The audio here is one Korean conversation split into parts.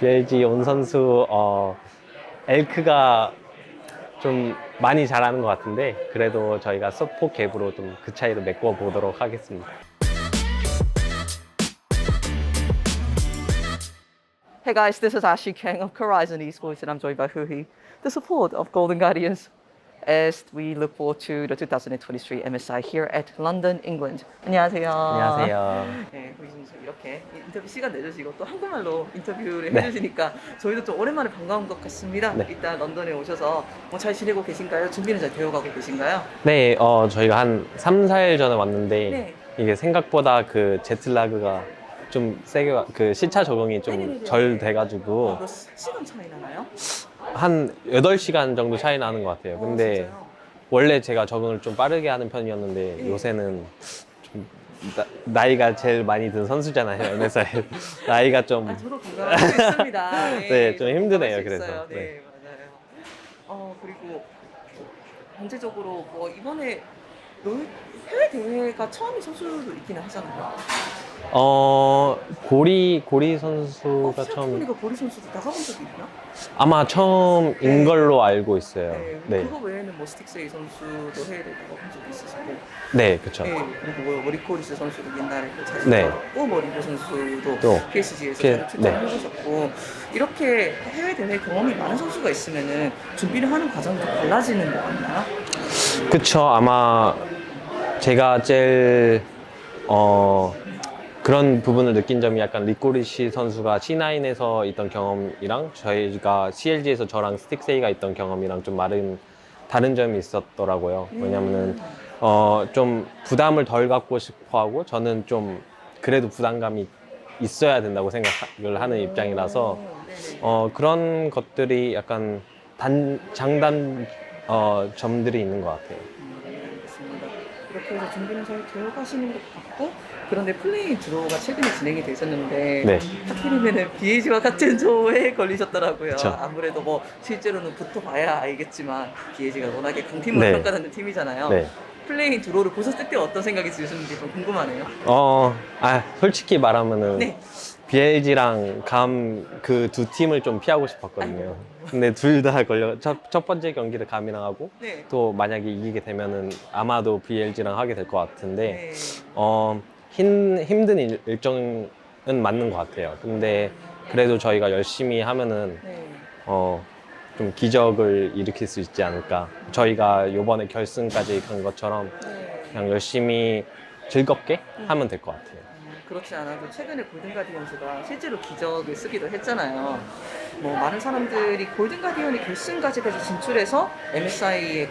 BLG 온 선수 엘크가 좀 많이 잘하는 것 같은데 그래도 저희가 서포 갭으로 좀 그 차이를 메꿔 보도록 하겠습니다. Hey guys, this is Ashley King of Horizon Esports and I'm joined by Huhi, the support of Golden Guardians, as we look forward to the 2023 MSI here at London, England. 안녕하세요. 안녕하세요. 네, 후희 선수 이렇게 인터뷰 시간 내주시고 또 한국말로 인터뷰를 네. 해주시니까 저희도 좀 오랜만에 반가운 것 같습니다. 네. 일단 런던에 오셔서 뭐 잘 지내고 계신가요? 준비는 잘 되어가고 계신가요? 네, 저희가 한 3, 4일 전에 왔는데 네. 이게 생각보다 그 제트라그가 좀 세게 그 시차 적응이 좀 네네네네. 덜 돼가지고 몇 시간 차이 나나요? 한 8시간 정도 차이 나는 것 같아요. 근데 진짜요? 원래 제가 적응을 좀 빠르게 하는 편이었는데 네. 요새는 좀 나이가 제일 많이 든 선수잖아요. MSI 나이가 좀 저도 공감할 수 있습니다. 네, 좀 힘드네요, 공감할 수 그래서. 있어요. 네, 네. 맞아요. 그리고 전체적으로 뭐 이번에 해외 대회가 처음인 선수도 있기는 하잖아요. 고리 선수가 처음 생각해보니까 보리 선수도 나가본 적이 있나? 아마 처음인 네. 걸로 알고 있어요. 네. 네, 그거 외에는 뭐 스틱스의 선수도 해외 대회 나가본 적이 있으시고. 네, 그렇죠. 네. 그리고 뭐 리코리스 선수도 옛날에 잘 네. 출전했고, 뭐 리코 선수도 또 PSG에서 네. 잘 출전해보셨고, 이렇게 해외 대회 경험이 많은 선수가 있으면은 준비를 하는 과정이 좀 달라지는 것 같나요? 그쵸. 아마 제가 제일 그런 부분을 느낀 점이 약간 리코리시 선수가 C9에서 있던 경험이랑 저희가 CLG에서 저랑 스틱세이가 있던 경험이랑 좀 다른 점이 있었더라고요. 왜냐면은 좀 부담을 덜 갖고 싶어 하고 저는 좀 그래도 부담감이 있어야 된다고 생각을 하는 입장이라서 네네. 그런 것들이 약간 장단 점들이 있는 것 같아요. 알겠습니다. 이렇게 해서 준비는 잘 되어 가시는 것 같고, 그런데 플레이 드로우가 최근에 진행이 되셨는데 네. 하필이면은 BAG와 같은 조에 걸리셨더라고요. 그쵸. 아무래도 뭐 실제로는 붙어봐야 알겠지만 BAG가 워낙에 강팀으로 네. 평가받는 팀이잖아요. 네. 플레이 드로우를 보셨을 때 어떤 생각이 드셨는지 좀 궁금하네요. 솔직히 말하면은 네. BLG랑 그 두 팀을 좀 피하고 싶었거든요. 근데 둘 다 첫 번째 경기를 감이랑 하고 네. 또 만약에 이기게 되면은 아마도 BLG랑 하게 될 것 같은데 네. 힘든 일정은 맞는 것 같아요. 근데 그래도 저희가 열심히 하면은 네. 좀 기적을 일으킬 수 있지 않을까. 저희가 이번에 결승까지 간 것처럼 네. 그냥 열심히 즐겁게 하면 될 것 같아요. 그렇지 않아도 최근에 골든 가디언즈가 실제로 기적을 쓰기도 했잖아요. 뭐 많은 사람들이 골든 가디언이 결승까지까지 진출해서 MSI에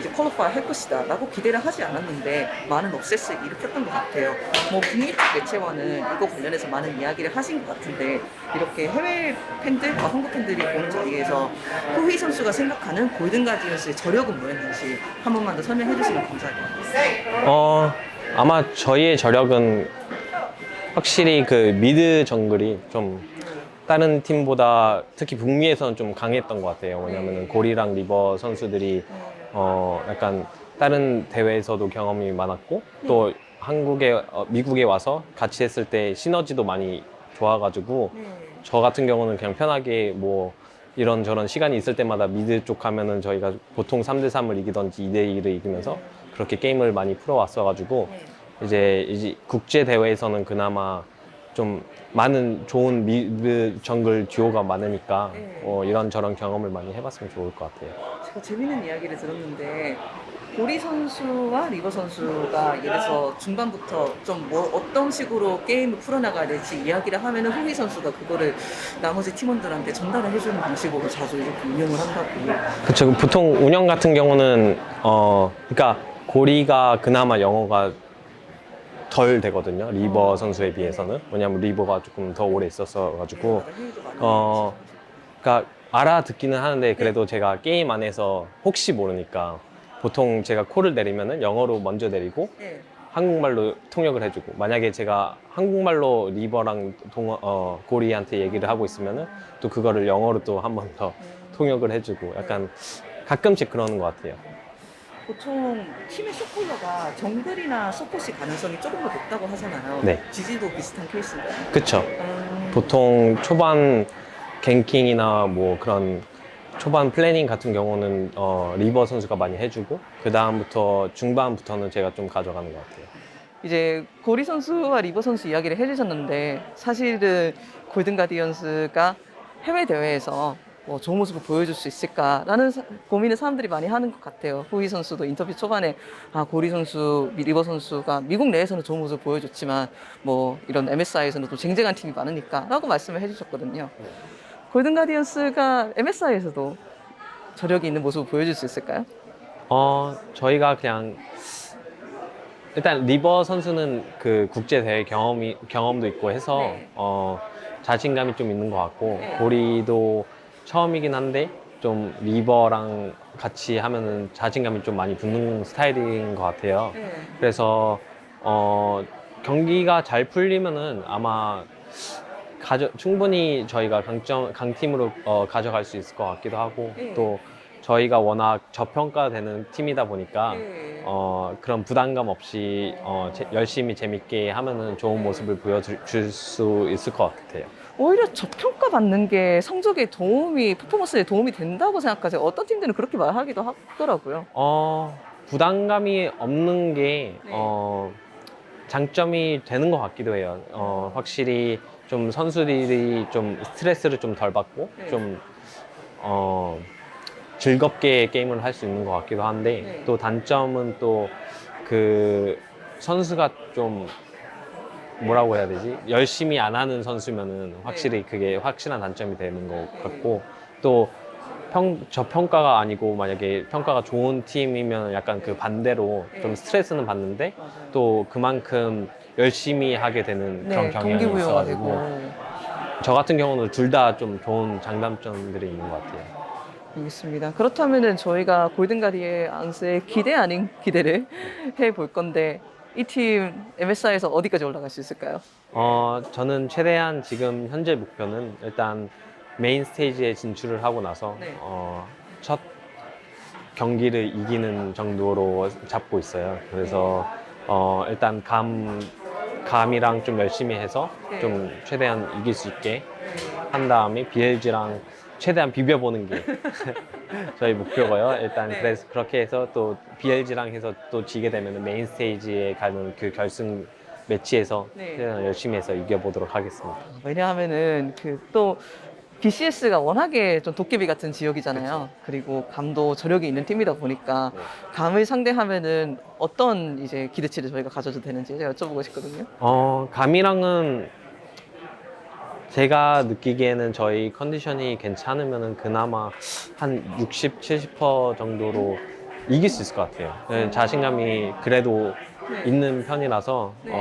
이제 퀄리파이 할 것이다라고 기대를 하지 않았는데 많은 업셋을 일으켰던 것 같아요. 뭐 북미 쪽 매체와는 이거 관련해서 많은 이야기를 하신 것 같은데 이렇게 해외 팬들과 한국 팬들이 보는 자리에서 후희 선수가 생각하는 골든 가디언스의 저력은 뭐였는지 한 번만 더 설명해 주시면 감사할 것 같아요. 아마 저희의 저력은 확실히 그 미드 정글이 좀 다른 팀보다 특히 북미에서는 좀 강했던 것 같아요. 왜냐면은 고리랑 리버 선수들이 약간 다른 대회에서도 경험이 많았고 또 미국에 와서 같이 했을 때 시너지도 많이 좋아가지고 저 같은 경우는 그냥 편하게 뭐 이런저런 시간이 있을 때마다 미드 쪽 가면은 저희가 보통 3대3을 이기던지 2대2를 이기면서 그렇게 게임을 많이 풀어왔어가지고 이제 국제 대회에서는 그나마 좀 많은 좋은 미드 정글 듀오가 많으니까 이런저런 경험을 많이 해봤으면 좋을 것 같아요. 제가 재밌는 이야기를 들었는데 고리 선수와 리버 선수가 예를 들어서 중반부터 좀 뭐 어떤 식으로 게임을 풀어나가야 될지 이야기를 하면은 후기 선수가 그거를 나머지 팀원들한테 전달을 해주는 방식으로 자주 이렇게 운영을 한다고. 그쵸. 보통 운영 같은 경우는 그러니까 고리가 그나마 영어가 덜 되거든요. 리버 선수에 비해서는. 왜냐면 리버가 조금 더 오래 있었어가지고 그러니까 알아듣기는 하는데 그래도 제가 게임 안에서 혹시 모르니까 보통 제가 콜을 내리면은 영어로 먼저 내리고 네. 한국말로 통역을 해주고 만약에 제가 한국말로 리버랑 고리한테 얘기를 하고 있으면은 또 그거를 영어로 또 한 번 더 통역을 해주고 약간 가끔씩 그러는 것 같아요. 보통 팀의 서폴러가 정글이나 서폿이 가능성이 조금 더 높다고 하잖아요. 네. GG도 비슷한 케이스인가요? 그쵸. 보통 초반 갱킹이나 뭐 그런 초반 플래닝 같은 경우는 리버 선수가 많이 해주고 그 다음부터 중반부터는 제가 좀 가져가는 것 같아요. 이제 고리 선수와 리버 선수 이야기를 해주셨는데 사실은 골든 가디언스가 해외 대회에서 뭐 좋은 모습을 보여줄 수 있을까라는 고민을 사람들이 많이 하는 것 같아요. 후이 선수도 인터뷰 초반에 고리 선수, 리버 선수가 미국 내에서는 좋은 모습을 보여줬지만 뭐 이런 MSI에서는 또 쟁쟁한 팀이 많으니까라고 말씀을 해주셨거든요. 골든 가디언스가 MSI에서도 저력이 있는 모습을 보여줄 수 있을까요? 저희가 그냥 일단 리버 선수는 그 국제 대회 경험도 있고 해서 네. 자신감이 좀 있는 것 같고 네. 고리도 처음이긴 한데 좀 리버랑 같이 하면은 자신감이 좀 많이 붙는 스타일인 것 같아요. 네. 그래서 경기가 잘 풀리면은 아마 충분히 저희가 강팀으로 가져갈 수 있을 것 같기도 하고 네. 또 저희가 워낙 저평가되는 팀이다 보니까 네. 그런 부담감 없이 열심히 재밌게 하면은 좋은 모습을 보여줄 수 있을 것 같아요. 오히려 저평가 받는 게 성적에 퍼포먼스에 도움이 된다고 생각하세요? 어떤 팀들은 그렇게 말하기도 하더라고요. 부담감이 없는 게 네. 장점이 되는 것 같기도 해요. 확실히 좀 선수들이 좀 스트레스를 좀 덜 받고 네. 좀 즐겁게 게임을 할 수 있는 것 같기도 한데 네. 또 단점은 또 그 선수가 좀 뭐라고 해야 되지? 열심히 안 하는 선수면은 확실히 그게 확실한 단점이 되는 것 같고 또 저평가가 아니고 만약에 평가가 좋은 팀이면 약간 그 반대로 좀 스트레스는 받는데 맞아요. 또 그만큼 열심히 하게 되는 그런 경향이 있어가지고 동기부여가지고. 저 같은 경우는 둘 다 좀 좋은 장단점들이 있는 것 같아요. 알겠습니다. 그렇다면은 저희가 골든 가디언스의 기대 아닌 기대를 해볼 건데 이 팀 MSI에서 어디까지 올라갈 수 있을까요? 저는 최대한 지금 현재 목표는 일단 메인 스테이지에 진출을 하고 나서 네. 첫 경기를 이기는 정도로 잡고 있어요. 그래서 일단 감이랑 좀 열심히 해서 네. 좀 최대한 이길 수 있게 한 다음에 BLG랑 최대한 비벼보는 게 저희 목표고요. 일단 네. 그래서 그렇게 해서 또 BLG랑 해서 또 지게 되면 메인 스테이지에 가는 그 결승 매치에서 네. 최대한 열심히 해서 이겨보도록 하겠습니다. 왜냐하면은 그 또 BCS가 워낙에 좀 도깨비 같은 지역이잖아요. 그리고 감도 저력이 있는 팀이다 보니까 네. 감을 상대하면은 어떤 이제 기대치를 저희가 가져도 되는지 제가 여쭤보고 싶거든요. 감이랑은 제가 느끼기에는 저희 컨디션이 괜찮으면은 그나마 한 60, 70% 정도로 이길 수 있을 것 같아요. 자신감이 그래도 네. 있는 편이라서 네.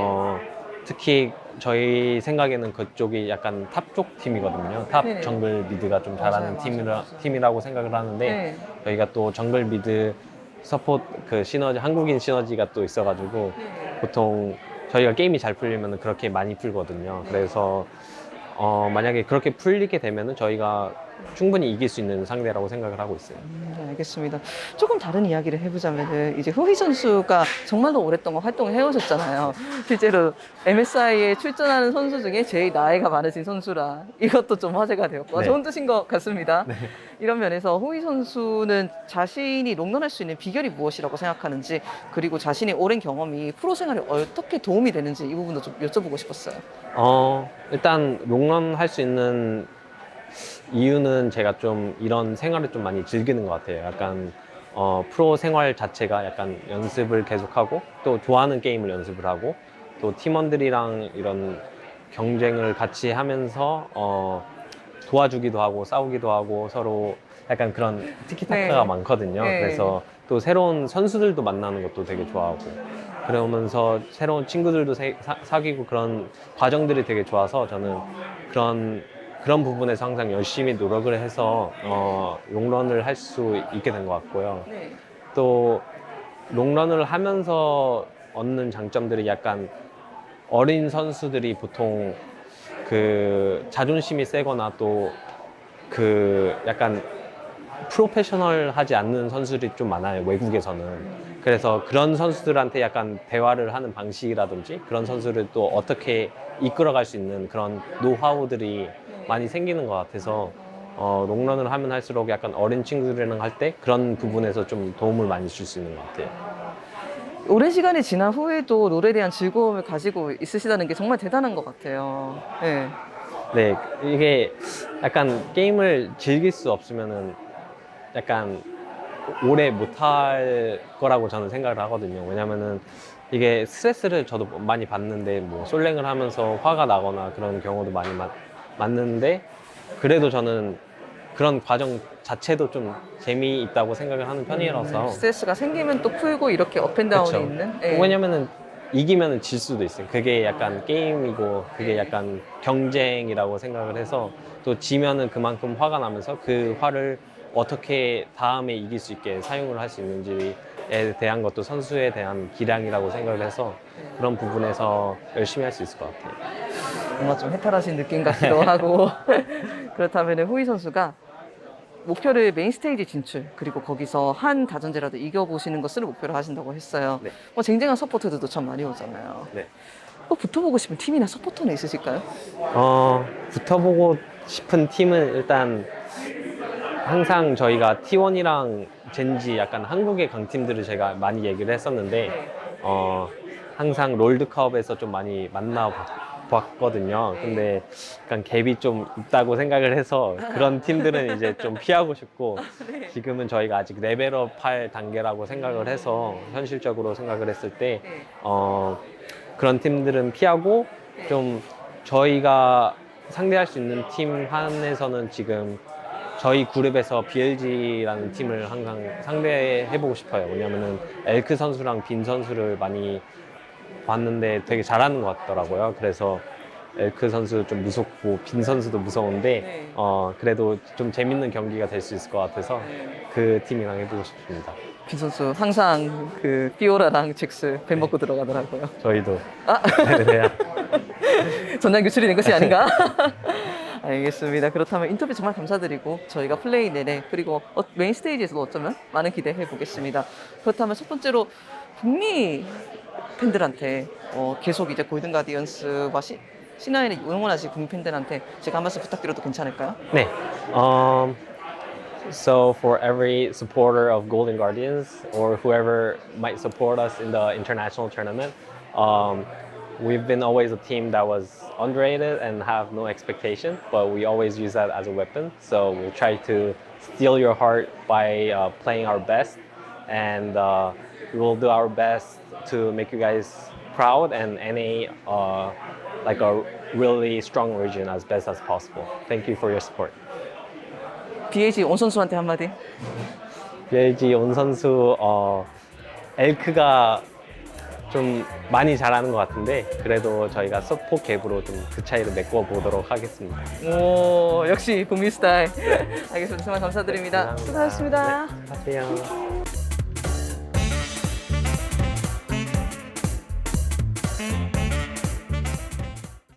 특히 저희 생각에는 그쪽이 약간 탑 쪽 팀이거든요. 탑 네. 정글 미드가 좀 잘하는 맞아요. 팀이라고 생각을 하는데 네. 저희가 또 정글 미드 서포트 그 시너지 한국인 시너지가 또 있어가지고 네. 보통 저희가 게임이 잘 풀리면 그렇게 많이 풀거든요. 네. 그래서 만약에 그렇게 풀리게 되면은 저희가 충분히 이길 수 있는 상대라고 생각을 하고 있어요. 네, 알겠습니다. 조금 다른 이야기를 해보자면은 이제 후희 선수가 정말로 오랫동안 활동을 해오셨잖아요. 실제로 MSI에 출전하는 선수 중에 제일 나이가 많으신 선수라 이것도 좀 화제가 되었고 네. 좋은 뜻인 것 같습니다. 이런 면에서 후희 선수는 자신이 롱런할 수 있는 비결이 무엇이라고 생각하는지 그리고 자신의 오랜 경험이 프로 생활에 어떻게 도움이 되는지 이 부분도 좀 여쭤보고 싶었어요. 일단 롱런 할 수 있는 이유는 제가 좀 이런 생활을 좀 많이 즐기는 것 같아요. 약간 프로 생활 자체가 약간 연습을 계속하고 또 좋아하는 게임을 연습을 하고 또 팀원들이랑 이런 경쟁을 같이 하면서 도와주기도 하고 싸우기도 하고 서로 약간 그런 티키타카가 네. 많거든요. 네. 그래서 또 새로운 선수들도 만나는 것도 되게 좋아하고 그러면서 새로운 친구들도 사귀고 그런 과정들이 되게 좋아서 저는 그런 부분에서 항상 열심히 노력을 해서 롱런을 할 수 있게 된 것 같고요. 네. 또 롱런을 하면서 얻는 장점들이 약간 어린 선수들이 보통 그 자존심이 세거나 또 그 약간 프로페셔널하지 않는 선수들이 좀 많아요, 외국에서는. 그래서 그런 선수들한테 약간 대화를 하는 방식이라든지 그런 선수를 또 어떻게 이끌어갈 수 있는 그런 노하우들이 많이 생기는 것 같아서 롱런을 하면 할수록 약간 어린 친구들이랑 할 때 그런 부분에서 좀 도움을 많이 줄 수 있는 것 같아요. 오랜 시간이 지난 후에도 롤에 대한 즐거움을 가지고 있으시다는 게 정말 대단한 것 같아요. 네. 네, 이게 약간 게임을 즐길 수 없으면은 약간 오래 못할 거라고 저는 생각을 하거든요. 왜냐면은 이게 스트레스를 저도 많이 받는데 뭐 솔랭을 하면서 화가 나거나 그런 경우도 많이 맞는데 그래도 저는 그런 과정 자체도 좀 재미있다고 생각을 하는 편이라서. 스트레스가 생기면 또 풀고 이렇게 업앤다운이 그쵸. 있는. 네. 왜냐면은 이기면은 질 수도 있어요. 그게 약간 게임이고 그게 약간 경쟁이라고 생각을 해서 또 지면은 그만큼 화가 나면서 그 화를 어떻게 다음에 이길 수 있게 사용을 할 수 있는지에 대한 것도 선수에 대한 기량이라고 생각을 해서 그런 부분에서 열심히 할 수 있을 것 같아요. 뭔가 좀 해탈하신 느낌 같기도 하고. 그렇다면 후이 선수가 목표를 메인 스테이지 진출, 그리고 거기서 한 다전제라도 이겨보시는 것을 목표로 하신다고 했어요. 네. 뭐 쟁쟁한 서포터들도 참 많이 오잖아요. 네. 꼭 붙어보고 싶은 팀이나 서포터는 있으실까요? 붙어보고 싶은 팀은 일단 항상 저희가 T1이랑 젠지 약간 한국의 강팀들을 제가 많이 얘기를 했었는데 항상 롤드컵에서 좀 많이 만나봤거든요. 근데 약간 갭이 좀 있다고 생각을 해서 그런 팀들은 이제 좀 피하고 싶고 지금은 저희가 아직 레벨업 할 단계라고 생각을 해서 현실적으로 생각을 했을 때 그런 팀들은 피하고 좀 저희가 상대할 수 있는 팀 한에서는 지금 저희 그룹에서 BLG라는 팀을 항상 상대해보고 싶어요. 왜냐면은 엘크 선수랑 빈 선수를 많이 봤는데 되게 잘하는 것 같더라고요. 그래서 엘크 선수 좀 무섭고 빈 선수도 무서운데 네. 그래도 좀 재밌는 경기가 될 수 있을 것 같아서 그 팀이랑 해보고 싶습니다. 빈 선수 항상 그 피오라랑 잭스 뱀 먹고 들어가더라고요. 저희도. 아, 네. 전량 유출이 된 것이 아닌가? 알겠습니다. 그렇다면 인터뷰 정말 감사드리고 저희가 플레이 내내 그리고 메인 스테이지에서도 어쩌면 많은 기대해 보겠습니다. 그렇다면 첫 번째로 북미 팬들한테 계속 이제 골든 가디언스와 C9을 응원하실 북미 팬들한테 제가 한 말씀 부탁드려도 괜찮을까요? 네. So for every supporter of Golden Guardians or whoever might support us in the international tournament, we've been always a team that was underrated and have no expectation, but we always use that as a weapon. So we'll try to steal your heart by playing our best, and we will do our best to make you guys proud and NA like a really strong region as best as possible. Thank you for your support. BH 온 선수한테 한마디. BLG 온 선수 엘크가 좀 많이 잘하는 것 같은데 그래도 저희가 서포 갭으로 좀 그 차이를 메꿔보도록 하겠습니다. 오, 역시 북미 스타일. 알겠습니다. 정말 감사드립니다. 수고하셨습니다. 네, 하세요.